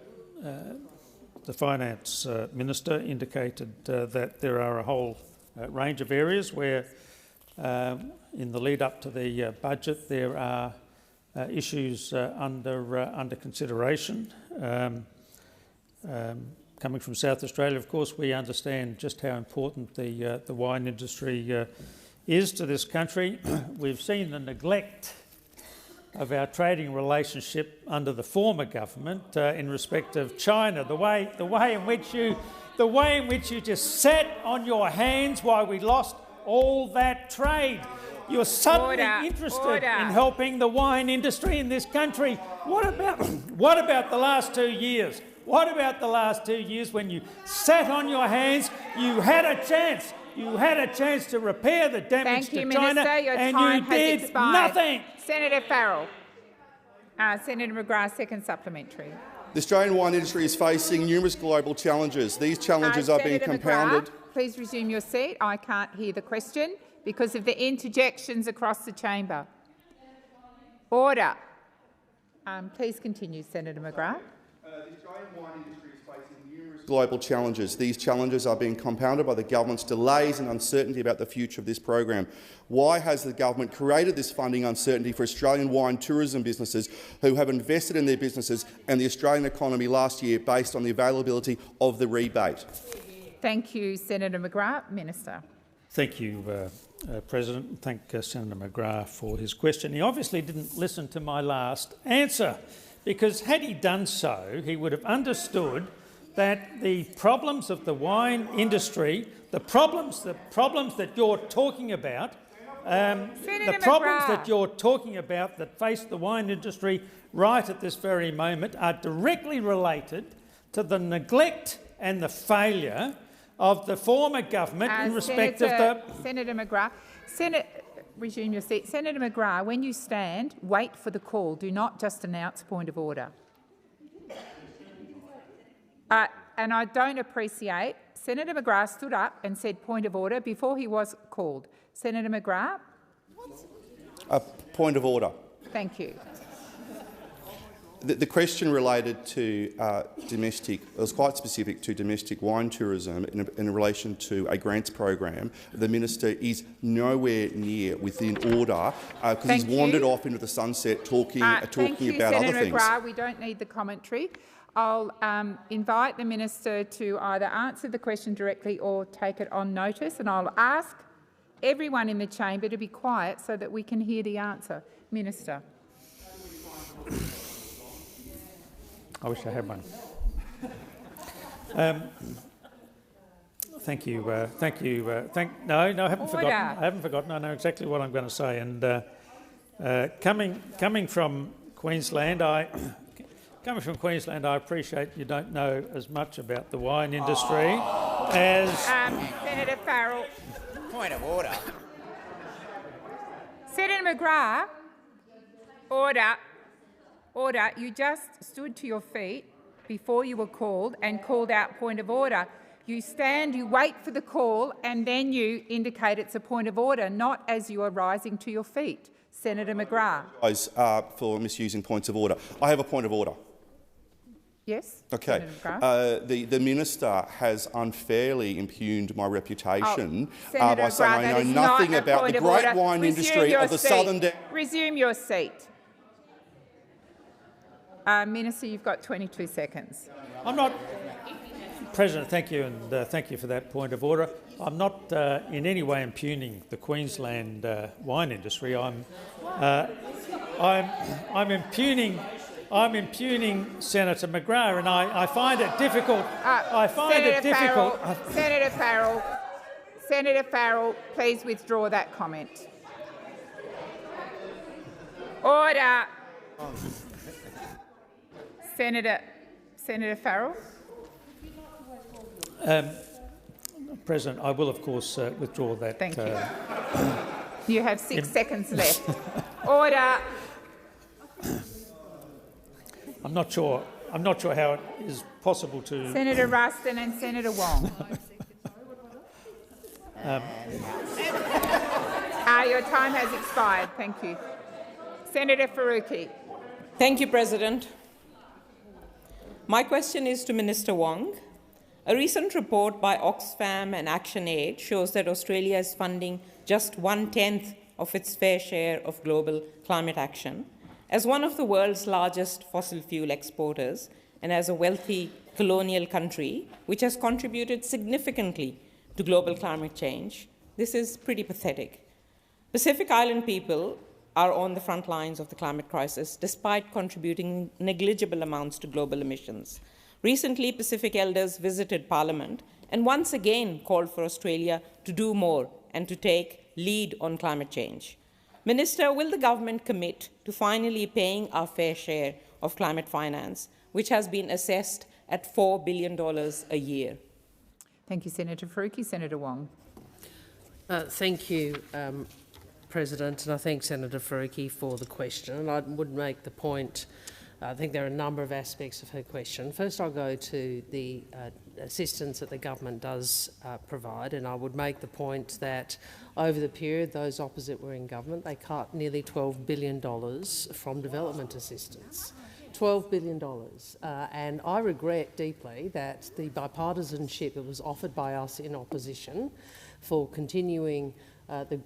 Finance Minister indicated that there are a whole range of areas where in the lead up to the budget there are issues under consideration. Coming from South Australia, of course, we understand just how important the wine industry is to this country. We've seen the neglect of our trading relationship under the former government in respect of China. The way in which you just sat on your hands while we lost all that trade. You're suddenly interested in helping the wine industry in this country. What about the last 2 years? What about the last 2 years when you sat on your hands? You had a chance. You had a chance to repair the damage to China, and you did nothing. Senator Farrell. Senator McGrath, second supplementary. The Australian wine industry is facing numerous global challenges. These challenges are being compounded. McGrath, please resume your seat. I can't hear the question because of the interjections across the chamber. Order. Please continue, Senator McGrath. The Australian wine industry is facing numerous global challenges. These challenges are being compounded by the government's delays and uncertainty about the future of this program. Why has the government created this funding uncertainty for Australian wine tourism businesses who have invested in their businesses and the Australian economy last year based on the availability of the rebate? Thank you, Senator McGrath. Minister. Thank you, President. Thank Senator McGrath for his question. He obviously didn't listen to my last answer, because had he done so, he would have understood that the problems of the wine industry, the problems that you're talking about, that face the wine industry right at this very moment are directly related to the neglect and the failure of the former government in respect of the... Senator McGrath. Resume your seat. Senator McGrath, when you stand, wait for the call. Do not just announce point of order. And I don't appreciate... Senator McGrath stood up and said point of order before he was called. Senator McGrath. A point of order. Thank you. The question related to domestic, it was quite specific to domestic wine tourism in relation to a grants program. The minister is nowhere near within order because he's wandered off into the sunset talking about other things. Senator McGrath, we don't need the commentary. I'll invite the minister to either answer the question directly or take it on notice, and I'll ask everyone in the chamber to be quiet so that we can hear the answer. Minister. I wish I had one. Thank you. No, I haven't forgotten. I haven't forgotten. I know exactly what I'm going to say. And coming from Queensland, I appreciate you don't know as much about the wine industry as Senator Farrell. Point of order. Senator McGrath. Order. Order. You just stood to your feet before you were called and called out point of order. You stand, you wait for the call, and then you indicate it's a point of order, not as you are rising to your feet. Senator McGrath. For misusing points of order. I have a point of order. Yes. Okay. The minister has unfairly impugned my reputation by saying I know nothing about the great wine industry of the southern. Resume your seat. Minister, you've got 22 seconds. I'm not, President. Thank you, and thank you for that point of order. I'm not in any way impugning the Queensland wine industry. I'm impugning Senator McGrath, and I find it difficult. Senator Farrell, please withdraw that comment. Order. Senator Farrell. President, I will of course withdraw that. Thank you. You have 6 seconds left. Order. I'm not sure how it is possible to. Senator Ruston and Senator Wong. Your time has expired. Thank you. Senator Faruqi. Thank you, President. My question is to Minister Wong. A recent report by Oxfam and ActionAid shows that Australia is funding just 1/10 of its fair share of global climate action. As one of the world's largest fossil fuel exporters and as a wealthy colonial country which has contributed significantly to global climate change, this is pretty pathetic. Pacific Island people are on the front lines of the climate crisis despite contributing negligible amounts to global emissions. Recently, Pacific elders visited Parliament and once again called for Australia to do more and to take lead on climate change. Minister, will the government commit to finally paying our fair share of climate finance, which has been assessed at $4 billion a year? Thank you, Senator Faruqi. Senator Wong. Thank you, President, and I thank Senator Faruqi for the question. And I would make the point, I think there are a number of aspects of her question. First, I'll go to the assistance that the government does provide, and I would make the point that over the period those opposite were in government, they cut nearly $12 billion from development assistance. $12 billion. And I regret deeply that the bipartisanship that was offered by us in opposition for continuing the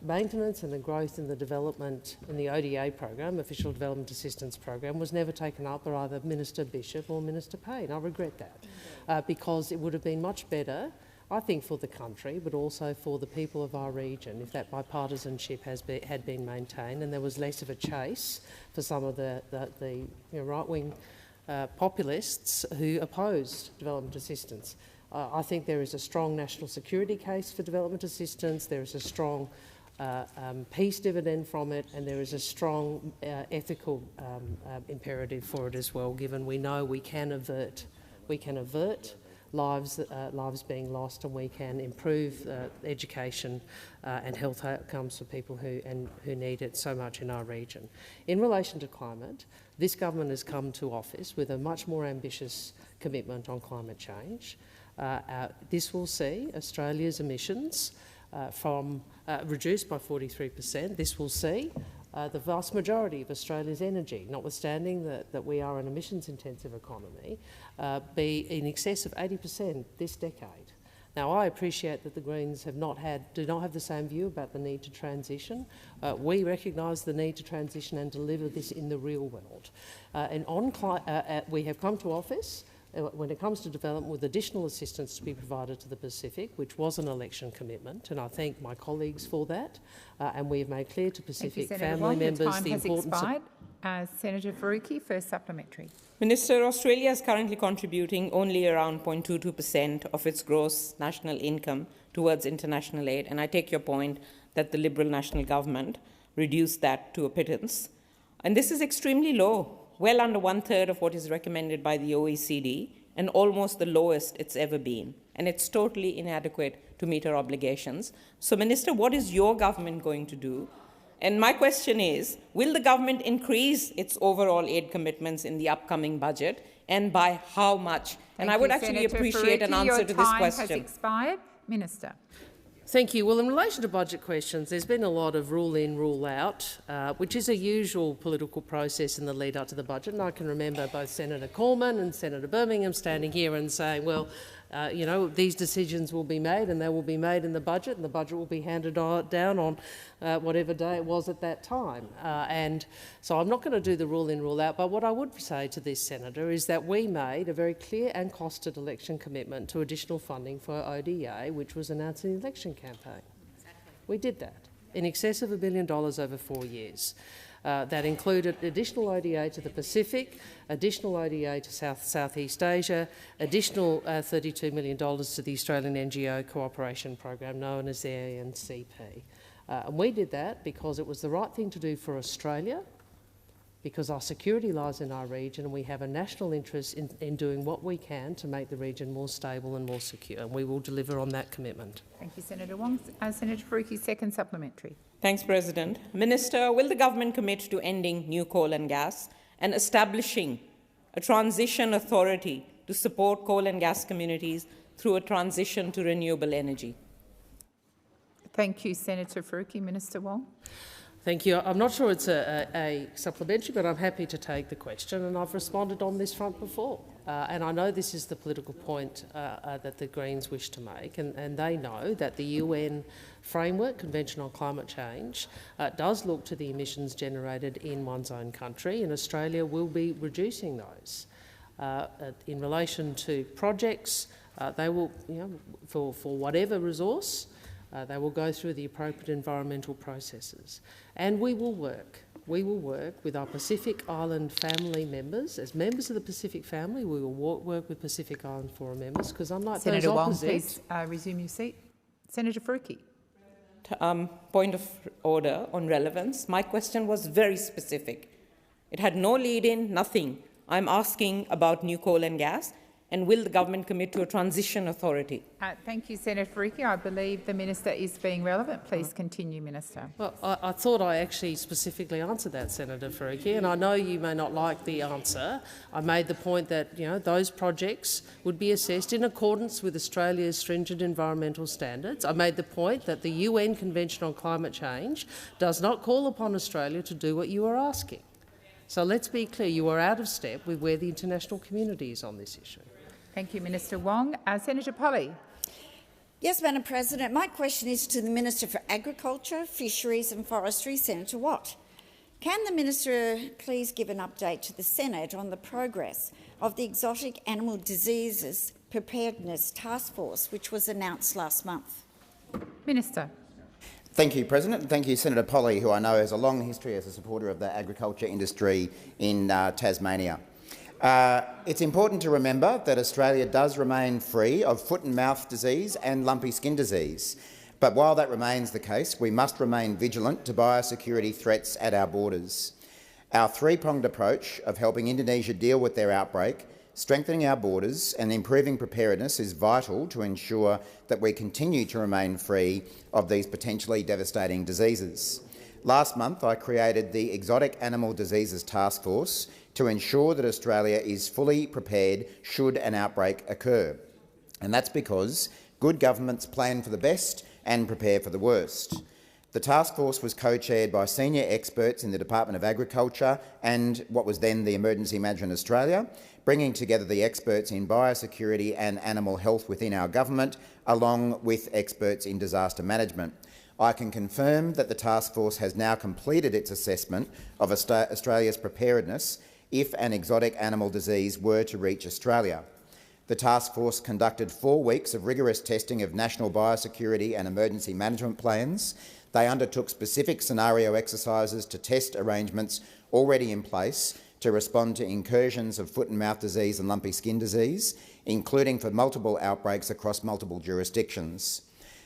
maintenance and the growth in the development in the ODA program, Official Development Assistance Program, was never taken up by either Minister Bishop or Minister Payne. I regret that because it would have been much better, I think, for the country, but also for the people of our region if that bipartisanship had been maintained and there was less of a chase for some of the right-wing populists who opposed development assistance. I think there is a strong national security case for development assistance, there is a strong peace dividend from it, and there is a strong ethical imperative for it as well, given we know we can avert lives being lost, and we can improve education and health outcomes for people who need it so much in our region. In relation to climate, this government has come to office with a much more ambitious commitment on climate change. This will see Australia's emissions reduced by 43%. This will see the vast majority of Australia's energy, notwithstanding that we are an emissions-intensive economy, be in excess of 80% this decade. Now, I appreciate that the Greens do not have the same view about the need to transition. We recognise the need to transition and deliver this in the real world. We have come to office when it comes to development with additional assistance to be provided to the Pacific, which was an election commitment, and I thank my colleagues for that. And we have made clear to Pacific family members the importance of... Senator Faruqi, first supplementary. Minister, Australia is currently contributing only around 0.22% of its gross national income towards international aid, and I take your point that the Liberal National Government reduced that to a pittance. And this is extremely low, well under 1/3 of what is recommended by the OECD and almost the lowest it's ever been. And it's totally inadequate to meet our obligations. So, Minister, what is your government going to do? And my question is, will the government increase its overall aid commitments in the upcoming budget, and by how much? And I would actually appreciate an answer to this question. Your time has expired. Minister. Thank you. Well, in relation to budget questions, there's been a lot of rule in, rule out, which is a usual political process in the lead up to the budget. And I can remember both Senator Cormann and Senator Birmingham standing here and saying, well, you know, these decisions will be made and they will be made in the budget, and the budget will be handed down on whatever day it was at that time. And so I'm not going to do the rule in, rule out, but what I would say to this senator is that we made a very clear and costed election commitment to additional funding for ODA, which was announced in the election campaign. Exactly. We did that in excess of $1 billion over 4 years. That included additional ODA to the Pacific, additional ODA to Southeast Asia, additional $32 million to the Australian NGO Cooperation Program, known as the ANCP. And we did that because it was the right thing to do for Australia, because our security lies in our region and we have a national interest in doing what we can to make the region more stable and more secure, and we will deliver on that commitment. Thank you, Senator Wong. Senator Faruqi, second supplementary. Thanks, President. Minister, will the government commit to ending new coal and gas and establishing a transition authority to support coal and gas communities through a transition to renewable energy? Thank you, Senator Faruqi. Minister Wong. Thank you. I'm not sure it's a supplementary, but I'm happy to take the question, and I've responded on this front before. And I know this is the political point that the Greens wish to make, and they know that the UN Framework Convention on Climate Change does look to the emissions generated in one's own country, and Australia will be reducing those. In relation to projects, they will, for whatever resource, they will go through the appropriate environmental processes. And we will work with our Pacific Island family members. As members of the Pacific family, we will work with Pacific Island Forum members, because unlike Senator those Wong, opposites... please resume your seat. Senator Faruqi. Point of order on relevance. My question was very specific. It had no lead-in, nothing. I'm asking about new coal and gas, and will the government commit to a transition authority? Thank you, Senator Faruqi. I believe the minister is being relevant. Please continue, Minister. Well, I thought I actually specifically answered that, Senator Faruqi, and I know you may not like the answer. I made the point that those projects would be assessed in accordance with Australia's stringent environmental standards. I made the point that the UN Convention on Climate Change does not call upon Australia to do what you are asking. So let's be clear, you are out of step with where the international community is on this issue. Thank you, Minister Wong. Senator Polley. Yes, Madam President. My question is to the Minister for Agriculture, Fisheries and Forestry, Senator Watt. Can the Minister please give an update to the Senate on the progress of the Exotic Animal Diseases Preparedness Task Force, which was announced last month? Minister. Thank you, President, and thank you, Senator Polley, who I know has a long history as a supporter of the agriculture industry in Tasmania. It's important to remember that Australia does remain free of foot and mouth disease and lumpy skin disease. But while that remains the case, we must remain vigilant to biosecurity threats at our borders. Our three-pronged approach of helping Indonesia deal with their outbreak, strengthening our borders and improving preparedness is vital to ensure that we continue to remain free of these potentially devastating diseases. Last month, I created the Exotic Animal Diseases Task Force to ensure that Australia is fully prepared should an outbreak occur. And that's because good governments plan for the best and prepare for the worst. The task force was co-chaired by senior experts in the Department of Agriculture and what was then the Emergency Management Australia, bringing together the experts in biosecurity and animal health within our government, along with experts in disaster management. I can confirm that the task force has now completed its assessment of Australia's preparedness if an exotic animal disease were to reach Australia. The task force conducted 4 weeks of rigorous testing of national biosecurity and emergency management plans. They undertook specific scenario exercises to test arrangements already in place to respond to incursions of foot and mouth disease and lumpy skin disease, including for multiple outbreaks across multiple jurisdictions.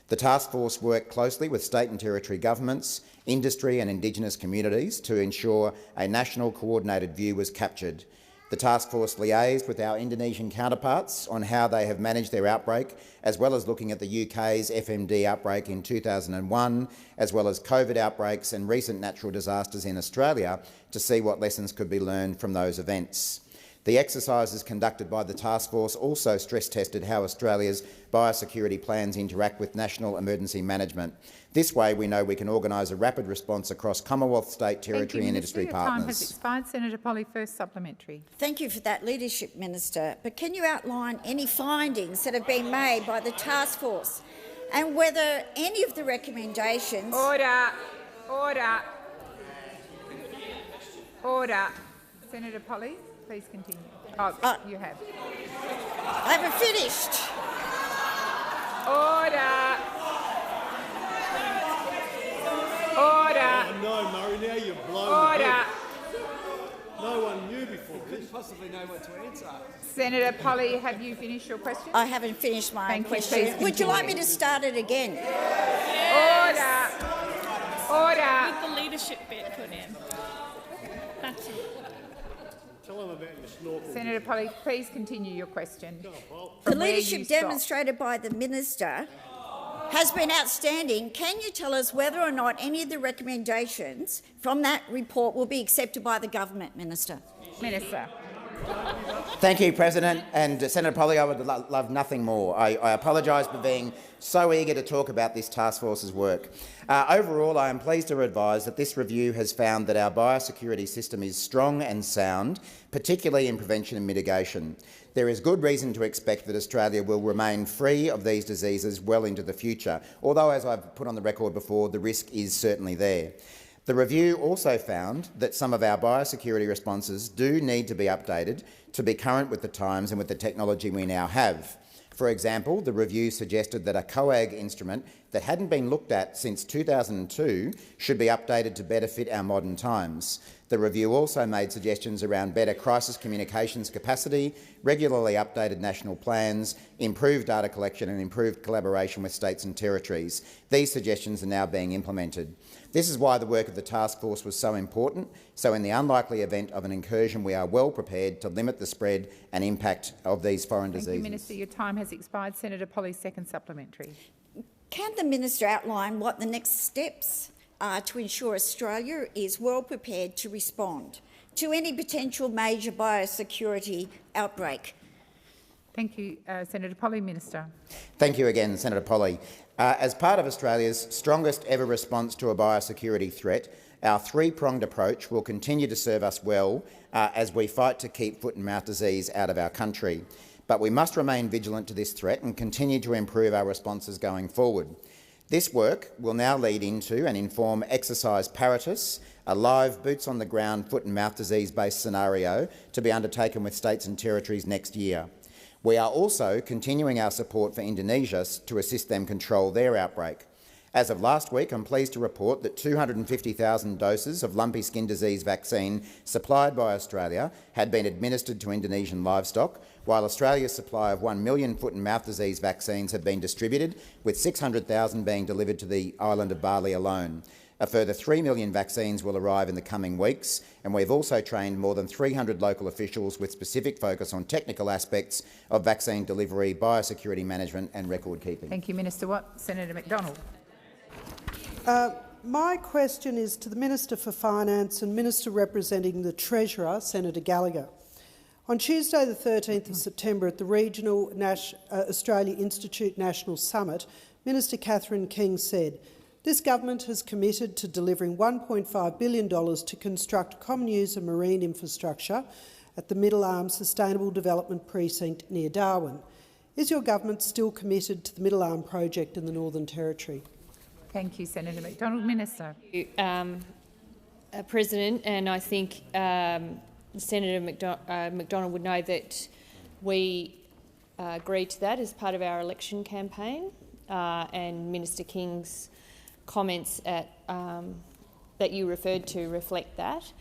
The task force worked closely with state and territory governments, industry and Indigenous communities to ensure a national coordinated view was captured. The task force liaised with our Indonesian counterparts on how they have managed their outbreak, as well as looking at the UK's FMD outbreak in 2001, as well as COVID outbreaks and recent natural disasters in Australia to see what lessons could be learned from those events. The exercises conducted by the task force also stress-tested how Australia's biosecurity plans interact with national emergency management. This way, we know we can organise a rapid response across Commonwealth, state, territory and industry partners. Your time has expired. Senator Polley, first supplementary. Thank you for that leadership, Minister. But can you outline any findings that have been made by the task force and whether any of the recommendations— Order. Order. Order. Senator Polley, please continue. You have. I haven't finished. Order. Order. Oh, no, Murray, now you've blown Order. the head. No one knew before this. Couldn't possibly know what to answer. Senator Polley, have you finished your question? I haven't finished my Thank you. question. Please Would you like me continue. to start it again? Order. Order. With the leadership bit put in. That's it. Tell them about your snorkel. Senator Polley, please continue your question. The From where you leadership stopped. demonstrated by the minister has been outstanding. Can you tell us whether or not any of the recommendations from that report will be accepted by the government, Minister? Minister. Thank you, President. And Senator Polley, I would love nothing more. I apologise for being so eager to talk about this task force's work. Overall, I am pleased to advise that this review has found that our biosecurity system is strong and sound, particularly in prevention and mitigation. There is good reason to expect that Australia will remain free of these diseases well into the future, although, as I've put on the record before, the risk is certainly there. The review also found that some of our biosecurity responses do need to be updated to be current with the times and with the technology we now have. For example, the review suggested that a COAG instrument that hadn't been looked at since 2002 should be updated to better fit our modern times. The review also made suggestions around better crisis communications capacity, regularly updated national plans, improved data collection and improved collaboration with states and territories. These suggestions are now being implemented. This is why the work of the task force was so important, so in the unlikely event of an incursion we are well prepared to limit the spread and impact of these foreign diseases. Thank you, Minister. Your time has expired. Senator Polley, second supplementary. Can the minister outline what the next steps are to ensure Australia is well prepared to respond to any potential major biosecurity outbreak? Thank you, Senator Polley. Minister. Thank you again, Senator Polley. As part of Australia's strongest ever response to a biosecurity threat, our three-pronged approach will continue to serve us well as we fight to keep foot and mouth disease out of our country. But we must remain vigilant to this threat and continue to improve our responses going forward. This work will now lead into and inform Exercise Paratus, a live boots-on-the-ground foot and mouth disease-based scenario to be undertaken with states and territories next year. We are also continuing our support for Indonesia to assist them control their outbreak. As of last week, I'm pleased to report that 250,000 doses of lumpy skin disease vaccine supplied by Australia had been administered to Indonesian livestock, while Australia's supply of 1 million foot and mouth disease vaccines have been distributed, with 600,000 being delivered to the island of Bali alone. A further 3 million vaccines will arrive in the coming weeks, and we've also trained more than 300 local officials with specific focus on technical aspects of vaccine delivery, biosecurity management and record keeping. Thank you, Minister Watt. Senator McDonald. My question is to the Minister for Finance and Minister representing the Treasurer, Senator Gallagher. On Tuesday the 13th of September at the Regional Australia Institute National Summit, Minister Catherine King said, "This government has committed to delivering $1.5 billion to construct common user marine infrastructure at the Middle Arm Sustainable Development Precinct near Darwin. Is your government still committed to the Middle Arm project in the Northern Territory?" Thank you, Senator McDonald. Minister. President, and I think Senator McDonald would know that we agreed to that as part of our election campaign, and Minister King's comments that you referred to reflect that.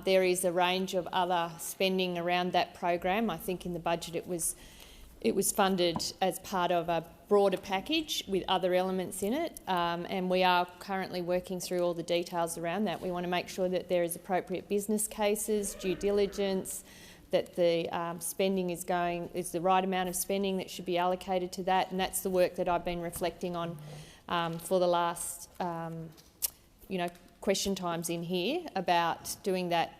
There is a range of other spending around that program. I think in the budget it was funded as part of a broader package with other elements in it, and we are currently working through all the details around that. We want to make sure that there is appropriate business cases, due diligence, that the spending is the right amount of spending that should be allocated to that, and that's the work that I've been reflecting on for the last question times in here about doing that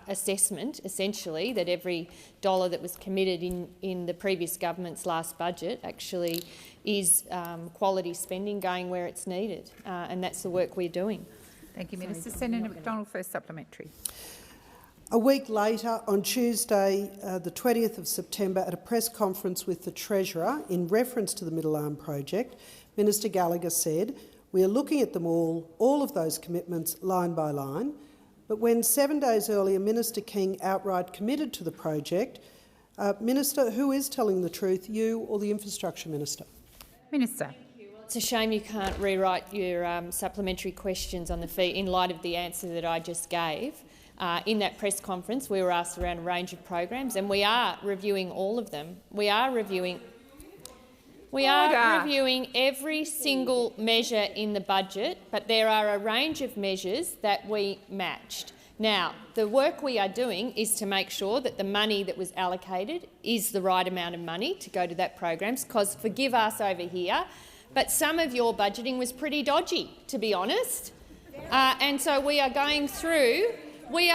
assessment, essentially, that every dollar that was committed in the previous government's last budget actually is quality spending going where it's needed, and that's the work we're doing. Thank you, Minister. Senator McDonald, first supplementary. A week later, on Tuesday, the 20th of September, at a press conference with the Treasurer in reference to the Middle Arm project, Minister Gallagher said, "We are looking at them all of those commitments, line by line." But when 7 days earlier Minister King outright committed to the project, Minister, who is telling the truth, you or the Infrastructure Minister? Minister. It's a shame you can't rewrite your supplementary questions on the fee in light of the answer that I just gave. In that press conference, we were asked around a range of programs, and we are reviewing all of them. We are reviewing every single measure in the budget, but there are a range of measures that we matched. Now, the work we are doing is to make sure that the money that was allocated is the right amount of money to go to that programs, because, forgive us over here, but some of your budgeting was pretty dodgy, to be honest. And so we are going through. We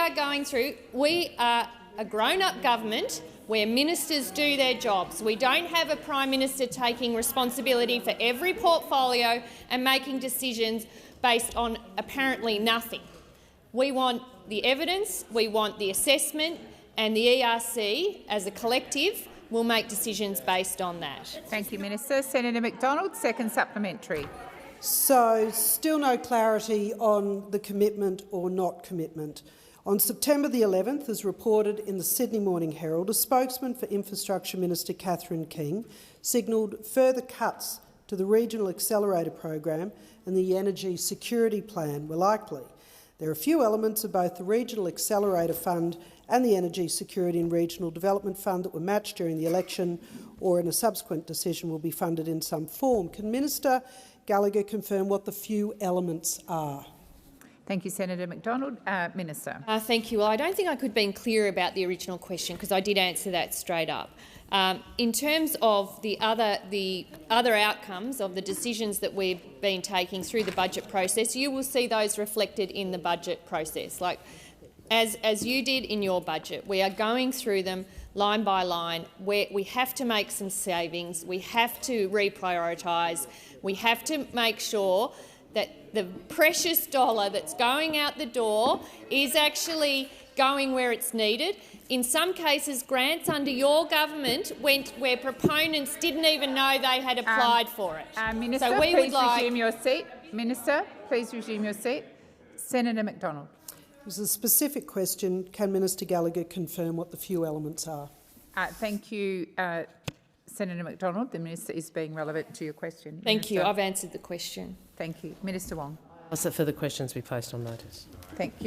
are a grown-up government where ministers do their jobs. We don't have a Prime Minister taking responsibility for every portfolio and making decisions based on apparently nothing. We want the evidence, we want the assessment, and the ERC, as a collective, will make decisions based on that. Thank you, Minister. Senator McDonald, second supplementary. So, still no clarity on the commitment or not commitment. On September the 11th, as reported in the Sydney Morning Herald, a spokesman for Infrastructure Minister Catherine King signalled further cuts to the Regional Accelerator program and the Energy Security Plan were likely. There are few elements of both the Regional Accelerator Fund and the Energy Security and Regional Development Fund that were matched during the election or in a subsequent decision will be funded in some form. Can Minister Gallagher confirm what the few elements are? Thank you, Senator McDonald. Minister. Thank you. Well, I don't think I could have been clear about the original question because I did answer that straight up. In terms of the other outcomes of the decisions that we've been taking through the budget process, you will see those reflected in the budget process. Like as you did in your budget, we are going through them line by line, where we have to make some savings, we have to reprioritise, we have to make sure that the precious dollar that's going out the door is actually going where it's needed. In some cases, grants under your government went where proponents didn't even know they had applied for it. Minister, so please resume your seat. Minister, please resume your seat. Senator McDonald. It was a specific question. Can Minister Gallagher confirm what the few elements are? Thank you, Senator McDonald. The Minister is being relevant to your question. Thank you. I've answered the question. Thank you. Minister Wong. Ask that further questions be placed on notice. Thank you.